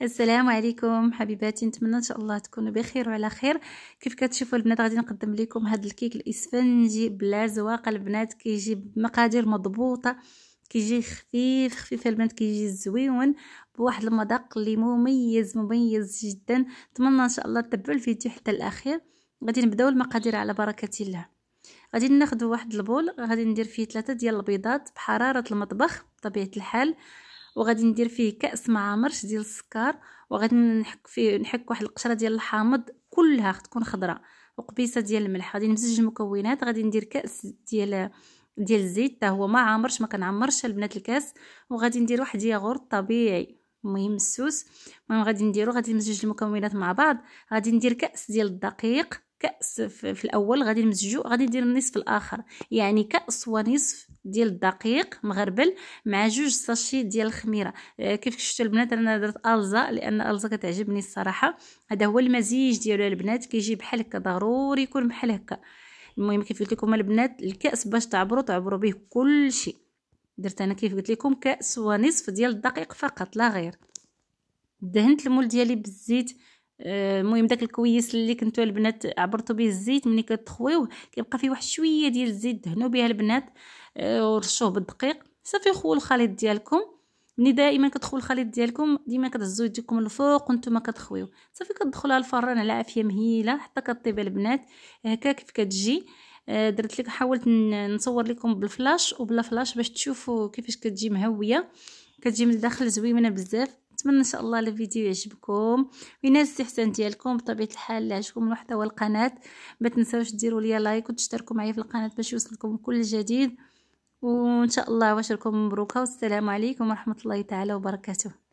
السلام عليكم حبيباتي، نتمنى ان شاء الله تكونوا بخير وعلى خير. كيف كتشوفوا البنات غادي نقدم لكم هذا الكيك الاسفنجي بلا زواق. البنات كيجي بمقادير مضبوطه، كيجي خفيف البنات، كيجي زويون بواحد المذاق اللي مميز جدا. نتمنى ان شاء الله تتبعوا الفيديو حتى الاخير. غادي نبداو المقادير على بركه الله. غادي ناخذ واحد البول، غادي ندير فيه 3 ديال البيضات بحراره المطبخ بطبيعه الحال، وغادي ندير فيه كاس معمرش ديال السكر، وغادي نحك واحد القشره ديال الحامض كلها تكون خضراء، وقبيصه ديال الملح. غادي نمزج المكونات. غادي ندير كاس ديال الزيت، حتى هو ما عامرش، ما كنعمرش البنات الكاس. وغادي ندير واحد ياغورت طبيعي المهم السوس. المهم غادي نمزج المكونات مع بعض. غادي ندير كاس ديال الدقيق، كاس في الاول غادي نمزجو، غادي ندير النصف الاخر، يعني كاس ونصف ديال الدقيق مغربل مع 2 ساشي ديال الخميره. كيف شفتوا البنات انا درت الزا لان الزا كتعجبني الصراحه. هذا هو المزيج ديالو البنات، كيجي بحال هكا، ضروري يكون بحال هكا. المهم كيف قلت لكم البنات، الكاس باش تعبروا به كل شيء. درت انا كيف قلت لكم كاس ونصف ديال الدقيق فقط لا غير. دهنت المول ديالي بالزيت. المهم داك الكويس اللي كنتو البنات عبرتوا به الزيت، ملي كتخويوه كيبقى فيه واحد شويه ديال الزيت، دهنوا بها البنات ورشوه بالدقيق. صافي خول الخليط ديالكم. ملي دائما كتخول الخليط ديالكم ديما كتهزوا يديكم الفوق وانتم كتخويو. صافي كتدخلوها الفران على عافيه مهيله حتى كطيب البنات. هكا كيف كتجي. درت لك، حاولت نصور لكم بالفلاش وبلا فلاش باش تشوفوا كيفاش كتجي مهويه، كتجي من الداخل زوينه بزاف. نتمنى ان شاء الله الفيديو يعجبكم وينال الاستحسان ديالكم. بطبيعه الحال اللي عجبكم المحتوى القناه ما تنساوش ديروا لي لايك وتشتركوا معايا في القناه باش يوصلكم كل جديد. وان شاء الله واشركم مبروكه، والسلام عليكم ورحمه الله تعالى وبركاته.